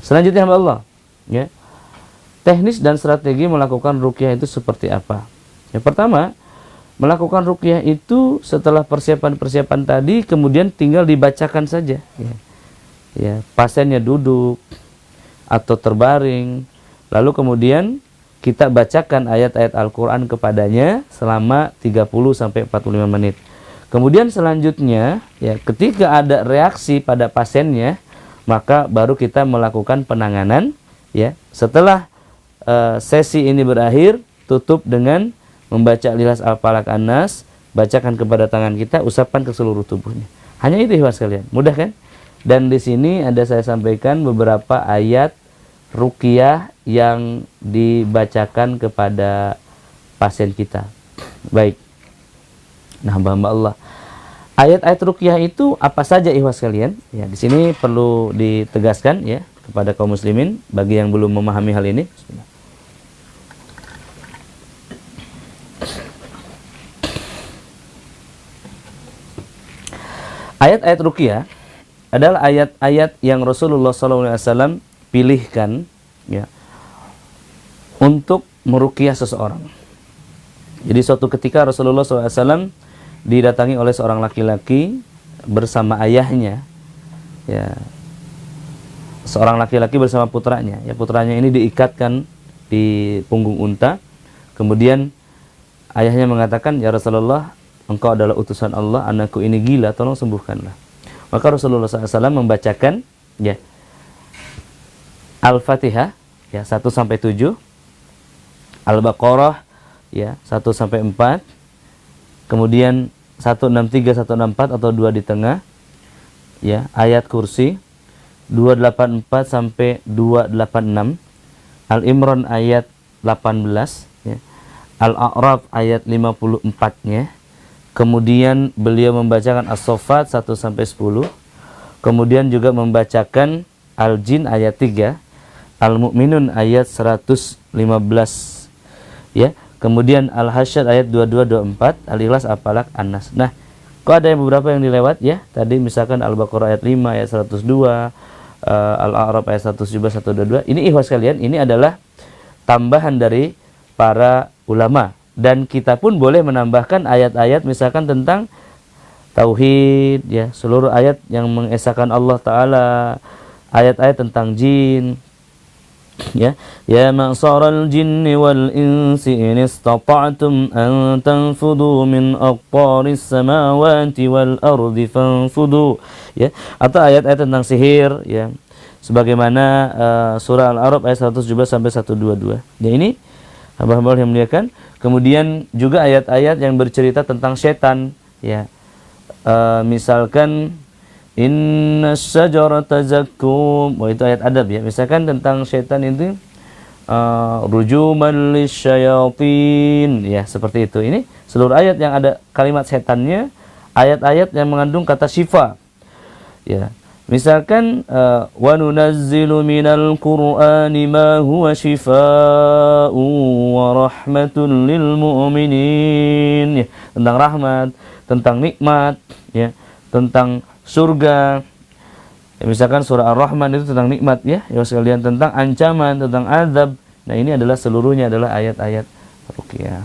Selanjutnya hamba Allah, ya. Teknis dan strategi melakukan ruqyah itu seperti apa? Yang pertama, melakukan ruqyah itu setelah persiapan-persiapan tadi kemudian tinggal dibacakan saja, ya. Ya, pasiennya duduk atau terbaring, lalu kemudian kita bacakan ayat-ayat Al-Qur'an kepadanya selama 30 sampai 45 menit. Kemudian selanjutnya, ya, ketika ada reaksi pada pasiennya, maka baru kita melakukan penanganan, ya. Setelah sesi ini berakhir, tutup dengan membaca Al-Ikhlas, Al-Falaq, An-Nas, bacakan kepada tangan kita, usapkan ke seluruh tubuhnya. Hanya itu ikhwas sekalian. Mudah kan? Dan di sini ada saya sampaikan beberapa ayat ruqyah yang dibacakan kepada pasien kita. Baik. Nah, hamba-hamba Allah, ayat-ayat ruqyah itu apa saja ikhwas sekalian? Ya, di sini perlu ditegaskan, ya, kepada kaum muslimin bagi yang belum memahami hal ini. Bismillah. Ayat-ayat ruqyah adalah ayat-ayat yang Rasulullah SAW pilihkan, ya, untuk meruqyah seseorang. Jadi suatu ketika Rasulullah SAW didatangi oleh seorang laki-laki bersama ayahnya, ya, seorang laki-laki bersama putranya. Ya, putranya ini diikatkan di punggung unta. Kemudian ayahnya mengatakan, "Ya Rasulullah, engkau adalah utusan Allah, anakku ini gila, tolong sembuhkanlah." Maka Rasulullah SAW membacakan, ya, Al-Fatihah, ya, 1 sampai 7, Al-Baqarah, ya, 1 sampai 4, kemudian 163, 164 atau 2 di tengah, ya, ayat kursi 284 sampai 286, Al-Imran ayat 18, ya, Al-A'raf ayat 54-nya. Kemudian beliau membacakan As-Saffat 1 sampai 10. Kemudian juga membacakan Al-Jin ayat 3, Al-Mu'minun ayat 115. Ya, kemudian Al-Hasyr ayat 22 24, Al-Ikhlas, Al-Falaq, An-Nas. Nah, kok ada yang beberapa yang dilewat, ya? Tadi misalkan Al-Baqarah ayat 5, ayat 102, Al-A'raf ayat 117, 122. Ini ikhwas kalian, ini adalah tambahan dari para ulama. Dan kita pun boleh menambahkan ayat-ayat misalkan tentang tauhid, ya, seluruh ayat yang mengesahkan Allah Ta'ala, ayat-ayat tentang jin, ya, ya ma'saral jinni wal insi in istata'tum an tanfudu min aqtaris samawati wal ardi fanfudu, ya, atau ayat-ayat tentang sihir, ya, sebagaimana surah Al-A'raf ayat 117 sampai 122. Ya, ini hamba-hamba yang muliakan. Kemudian juga ayat-ayat yang bercerita tentang setan, ya, misalkan Inna syajarata zakum. Oh, itu ayat adab, ya. Misalkan tentang setan itu rujuman lisyayatin, ya, seperti itu. Ini seluruh ayat yang ada kalimat setannya, ayat-ayat yang mengandung kata syifa, ya. Misalkan wa nunazzilu minal qur'ani ma huwa syifaa'un wa rahmatun lil mu'minin, ya, tentang rahmat, tentang nikmat, ya, tentang surga. Ya, misalkan surah Ar-Rahman itu tentang nikmat, ya, ya sekalian, tentang ancaman, tentang azab. Nah, ini adalah seluruhnya adalah ayat-ayat ruqyah.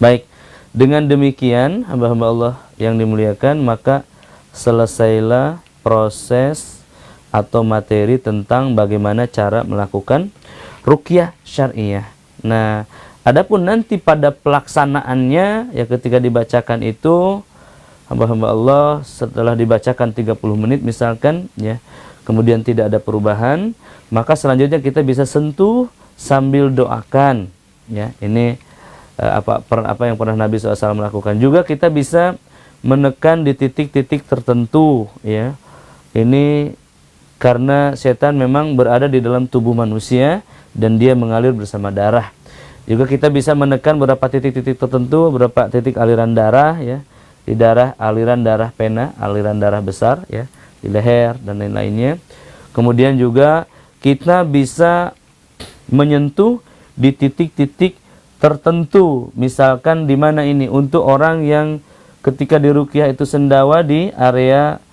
Baik, dengan demikian hamba-hamba Allah yang dimuliakan, maka selesailah proses atau materi tentang bagaimana cara melakukan ruqyah syariah. Nah, adapun nanti pada pelaksanaannya, ya, ketika dibacakan itu, hamba-hamba Allah setelah dibacakan 30 menit misalkan, ya, kemudian tidak ada perubahan, maka selanjutnya kita bisa sentuh sambil doakan, ya. Ini apa yang pernah Nabi SAW melakukan. Juga kita bisa menekan di titik-titik tertentu, ya. Ini karena setan memang berada di dalam tubuh manusia dan dia mengalir bersama darah. Juga kita bisa menekan beberapa titik-titik tertentu, beberapa titik aliran darah, ya. Di darah, aliran darah pena, aliran darah besar, ya, di leher dan lain-lainnya. Kemudian juga kita bisa menyentuh di titik-titik tertentu. Misalkan di mana ini untuk orang yang ketika diruqyah itu sendawa di area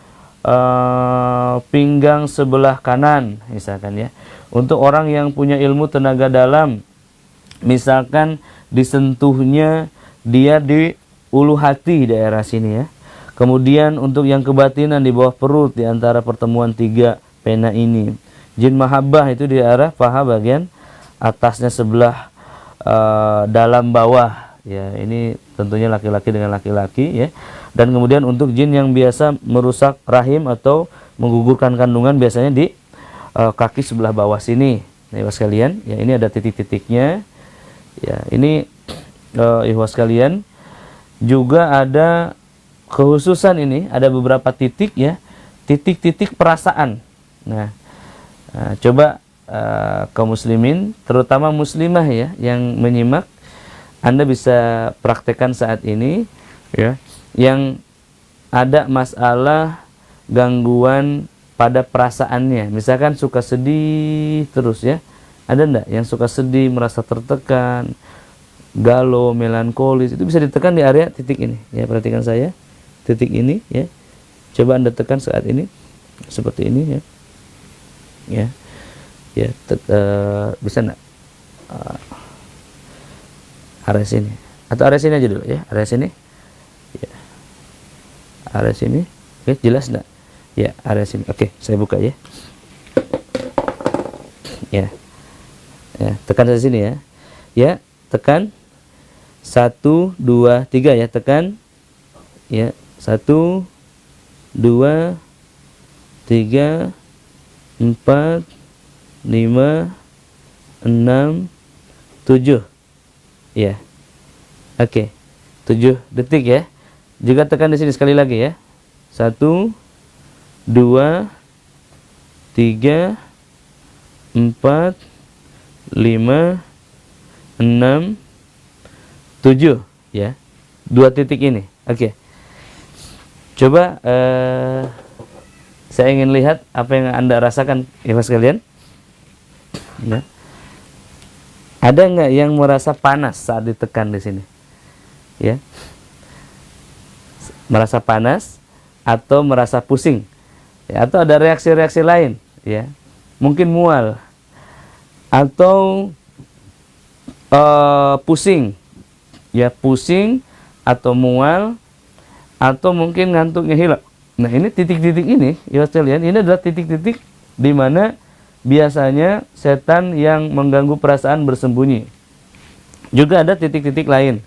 pinggang sebelah kanan misalkan ya. Untuk orang yang punya ilmu tenaga dalam, misalkan disentuhnya dia di ulu hati daerah sini ya. Kemudian untuk yang kebatinan di bawah perut di antara pertemuan 3 pena ini. Jin mahabbah itu di arah paha bagian atasnya sebelah dalam bawah ya. Ini tentunya laki-laki dengan laki-laki ya. Dan kemudian untuk jin yang biasa merusak rahim atau menggugurkan kandungan biasanya di kaki sebelah bawah sini. Nah, ikhwas sekalian, ya ini ada titik-titiknya. Ya, ini ikhwas sekalian juga ada kekhususan ini, ada beberapa titik ya, titik-titik perasaan. Nah, coba kaum muslimin, terutama muslimah ya yang menyimak, Anda bisa praktekkan saat ini ya, yang ada masalah gangguan pada perasaannya, misalkan suka sedih terus ya, ada enggak yang suka sedih, merasa tertekan, galau, melankolis, itu bisa ditekan di area titik ini ya. Perhatikan saya, titik ini ya, coba Anda tekan saat ini seperti ini ya, ya, ya, bisa enggak area sini atau area sini aja dulu ya, area sini ya, area sini, oke, jelas enggak ya, area sini, oke, saya buka ya, ya, ya, tekan dari sini ya, ya, tekan 1, 2, 3 ya, tekan ya, 1, 2, 3, 4, 5, 6, 7 ya, oke, 7 detik ya. Juga tekan di sini sekali lagi ya, 1, 2, 3, 4, 5, 6, 7 ya, 2 titik ini. Oke, coba saya ingin lihat apa yang Anda rasakan ikhwas sekalian ya. Ada nggak yang merasa panas saat ditekan di sini ya, merasa panas atau merasa pusing ya, atau ada reaksi-reaksi lain ya, mungkin mual atau pusing ya, pusing atau mual atau mungkin ngantuknya hilang. Nah, ini titik-titik ini ya sekalian, ini adalah titik-titik di mana biasanya setan yang mengganggu perasaan bersembunyi. Juga ada titik-titik lain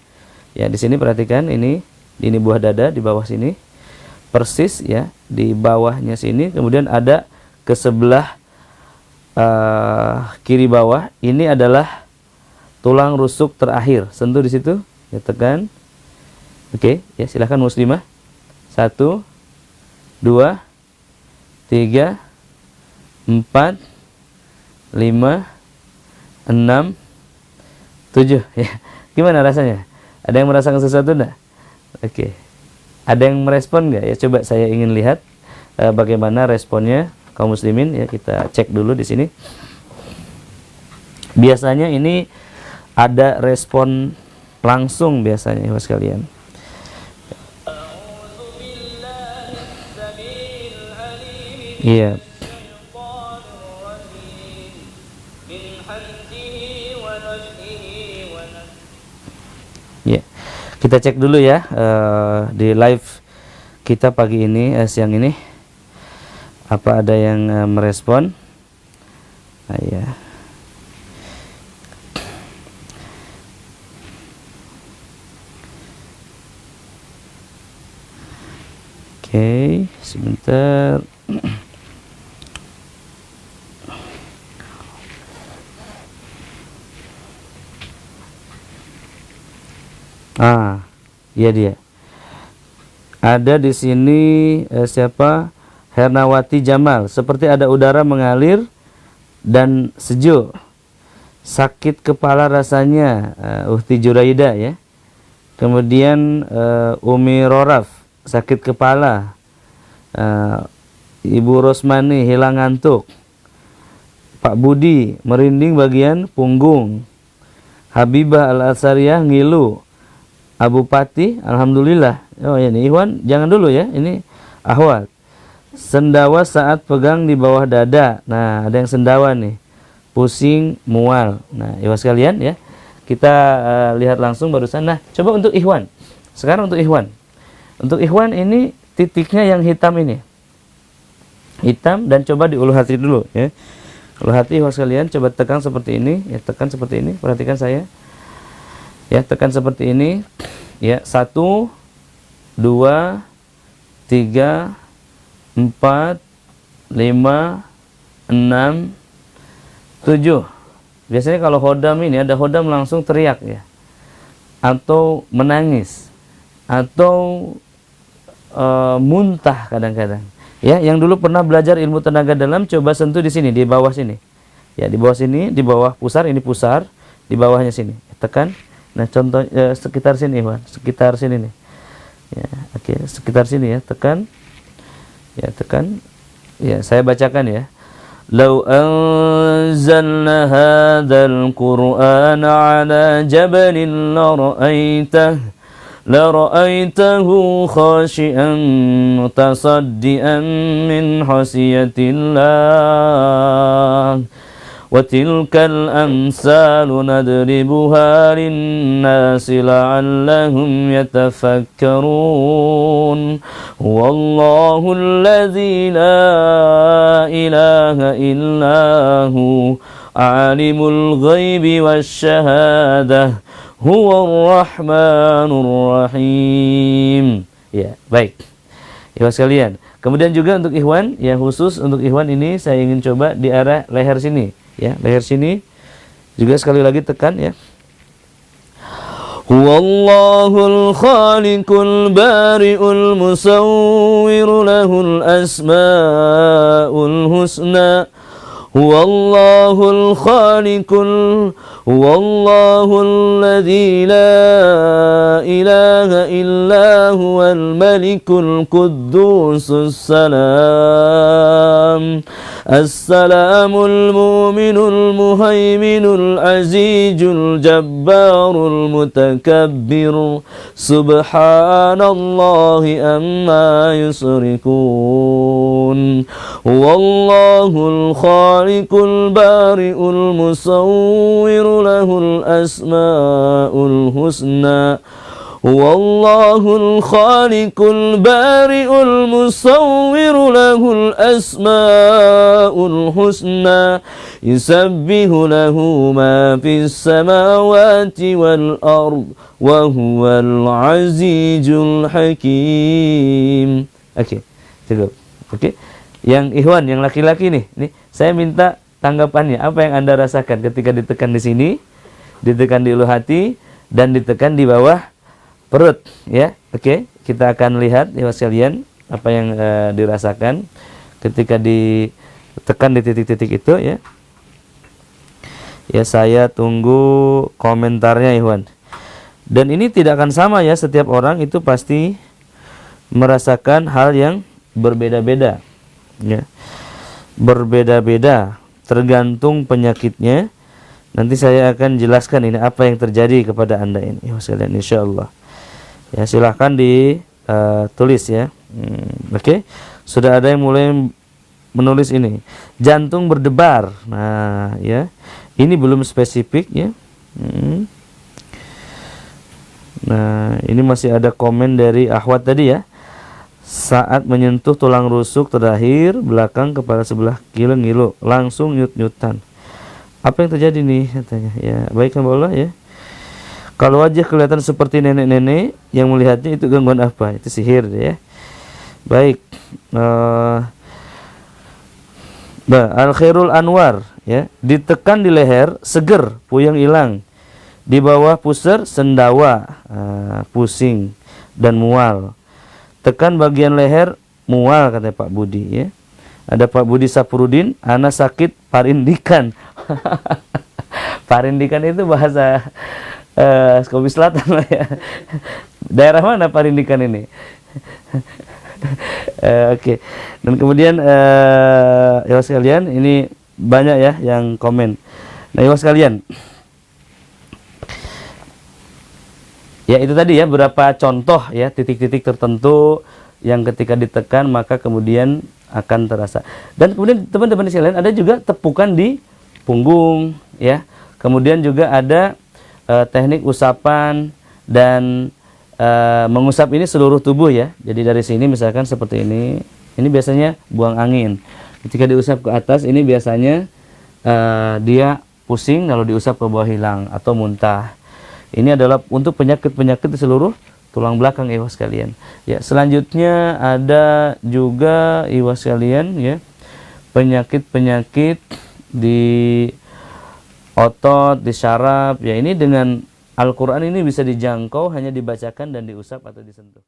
ya, di sini perhatikan, ini buah dada di bawah sini persis ya, di bawahnya sini, kemudian ada ke sebelah kiri bawah, ini adalah tulang rusuk terakhir, sentuh di situ ya, tekan. Oke ya, silahkan muslimah, 1, 2, 3, 4, 5, 6, 7 ya. Gimana rasanya? Ada yang merasakan sesuatu enggak? Oke, ada yang merespon nggak ya? Coba saya ingin lihat bagaimana responnya kaum muslimin ya. Kita cek dulu di sini. Biasanya ini ada respon langsung biasanya ya sekalian. Iya. Ya, kita cek dulu ya di live kita pagi ini, siang ini, apa ada yang merespon? Nah, ya. Oke, sebentar. Iya dia. Ada di sini siapa? Hernawati Jamal. Seperti ada udara mengalir dan sejuk. Sakit kepala rasanya, Uhti Juraida ya. Kemudian Umi Roraf, sakit kepala. Ibu Rosmani hilang ngantuk. Pak Budi merinding bagian punggung. Habibah Al-Asariyah ngilu. Abu Pati, alhamdulillah. Oh ini Ikhwan, jangan dulu ya. Ini ahwat. sendawa saat pegang di bawah dada. Nah, ada yang sendawa nih. Pusing, mual. Nah, ikhwan sekalian ya. Kita lihat langsung barusan. Nah, coba untuk ikhwan. Sekarang untuk ikhwan. Untuk ikhwan ini titiknya yang hitam ini. Hitam dan coba di ulu hati dulu ya. Ulu hati ikhwan sekalian coba tekan seperti ini, ya tekan seperti ini. Perhatikan saya. Ya, tekan seperti ini. Ya, 1 2 3 4 5 6 7. Biasanya kalau hodam ini ada hodam langsung teriak ya. Atau menangis. Atau muntah kadang-kadang. Ya, yang dulu pernah belajar ilmu tenaga dalam coba sentuh di sini, di bawah sini. Ya, di bawah sini, di bawah pusar, ini pusar, di bawahnya sini. Tekan. Nah, contoh sekitar sini, Iwan. Sekitar sini nih. Ya, oke, sekitar sini ya, tekan. Ya, tekan. Ya, saya bacakan ya. لو أنزلنا هذا القرآن على جبل لرأيته خاشعا متصدئا من خشية الله وتلك الأمثال نضربها للناس لعلهم يتفكرون والله الذي لا إله إلا هو عالم الغيب والشهادة هو الرحمن الرحيم. Ya, baik. Ikhwan sekalian. Kemudian juga untuk ikhwan, ya khusus untuk ikhwan ini saya ingin coba di arah leher sini. Ya, leher sini juga sekali lagi tekan ya. Huwallahul khaliqul bari'ul musawwir lahul asmaul husna. Huwallahul khaliqul huwallahul ladzi la ilaha illa huwal malikul quddusus salam. Assalamul mu'minul muhaiminul azizul jabbarul mutakabbir. Subhanallahi amma yusrikun. Wallahul khaliqul bari'ul musawwir lahul asma'ul husna. Wallahul khaliqul bari'ul musawwir lahul asma'ul husna. Yusabbihu lahu ma fis samawati wal ard wa huwal azizul hakim. Oke, cukup. Oke. Yang ikhwan, yang laki-laki nih, saya minta tanggapannya. Apa yang Anda rasakan ketika ditekan di sini, ditekan di ulu hati, dan ditekan di bawah perut, ya? Oke, kita akan lihat ya sekalian apa yang dirasakan ketika ditekan di titik-titik itu, ya. Ya, saya tunggu komentarnya, Ikhwan. Dan ini tidak akan sama ya, setiap orang itu pasti merasakan hal yang berbeda-beda, ya. Berbeda-beda tergantung penyakitnya. Nanti saya akan jelaskan ini apa yang terjadi kepada Anda ini, ya sekalian, insyaallah. Ya, silahkan ditulis ya. Oke. Sudah ada yang mulai menulis ini. Jantung berdebar. Nah, ya. Ini belum spesifik ya. Nah, ini masih ada komen dari Ahwat tadi ya. Saat menyentuh tulang rusuk terakhir belakang kepala sebelah ngilu, langsung nyut-nyutan. Apa yang terjadi nih katanya? Ya, baik Allah ya. Kalau wajah kelihatan seperti nenek-nenek, yang melihatnya itu gangguan apa? Itu sihir ya. Baik. Al Khairul Anwar ya, ditekan di leher, seger, puyeng hilang. Di bawah pusar, sendawa, pusing dan mual. Tekan bagian leher, mual katanya Pak Budi ya. Ada Pak Budi Sapurudin, ana sakit parindikan. Parindikan itu bahasa Kopi Selatan lah ya. Daerah mana Parindikan ini? Oke. Dan kemudian ya sekalian, ini banyak ya yang komen. Nah, ya sekalian, ya itu tadi ya beberapa contoh ya titik-titik tertentu yang ketika ditekan maka kemudian akan terasa. Dan kemudian teman-teman sekalian, ada juga tepukan di punggung ya. Kemudian juga ada teknik usapan dan mengusap ini seluruh tubuh ya. Jadi dari sini misalkan seperti ini biasanya buang angin. Ketika diusap ke atas ini biasanya dia pusing, lalu diusap ke bawah hilang atau muntah. Ini adalah untuk penyakit-penyakit di seluruh tulang belakang ikhwas sekalian. Ya, selanjutnya ada juga ikhwas sekalian ya, penyakit-penyakit di otot, di syaraf. Ya, ini dengan Al-Qur'an ini bisa dijangkau hanya dibacakan dan diusap atau disentuh.